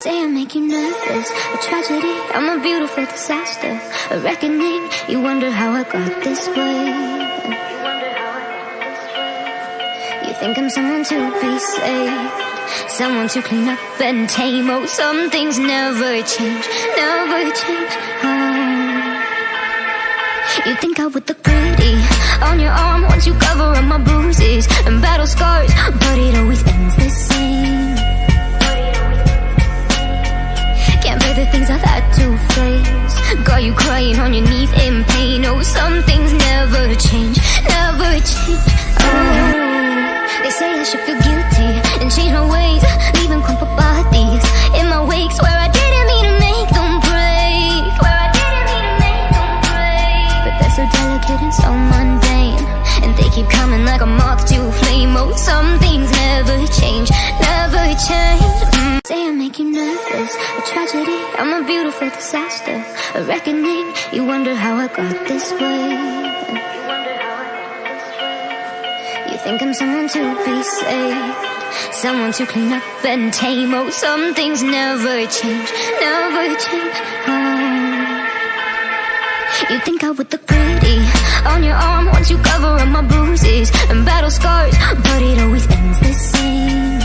Say I make you nervous, a tragedy, I'm a beautiful disaster, a reckoning, you wonder how I got this way. You think I'm someone to be saved, someone to clean up and tame. Oh, some things never change, never change. Oh. You think I would look pretty on your arm once you cover up my bruises and battle scars, but it always ends the same. Can't bear the things I've had to face, got you crying on your knees in pain. Oh, some things never change, never change. Oh, they say I should feel guilty and change my ways, leaving crumpled bodies in my wake. Swear I didn't mean to make them break, swear I didn't mean to make them break. But they're so delicate and so mundane, and they keep coming like a moth to a flame. Oh, some things never change, never change. Say I make you nervous, a tragedy, I'm a beautiful disaster, a reckoning, you wonder how I got this way. You think I'm someone to be saved, someone to clean up and tame. Oh, some things never change, never change. Oh. You think I would look pretty on your arm once you cover up my bruises and battle scars, but it always ends the same.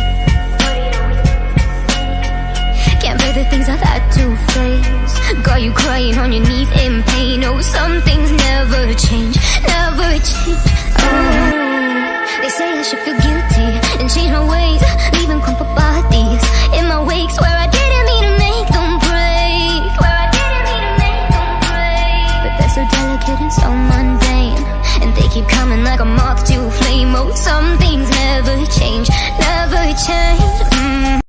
Can't bear the things I've had to face, got you crying on your knees in pain. Oh, some things never change, never change. Oh, they say I should feel guilty and change my ways, leaving crumpled bodies in my wake. Swear I didn't mean to make them break, swear I didn't mean to make them break. But they're so delicate and so mundane, and they keep coming like a moth to a flame. Oh, some things never change, never change.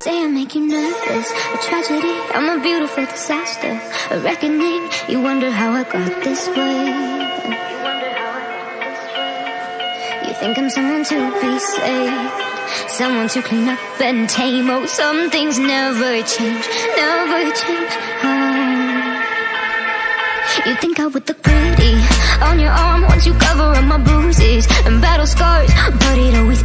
Say I make you nervous, a tragedy, I'm a beautiful disaster, a reckoning, you wonder how I got this way. You think I'm someone to be saved, someone to clean up and tame. Oh, some things never change, never change. Oh. You think I would look pretty on your arm once you cover up my bruises and battle scars, but it always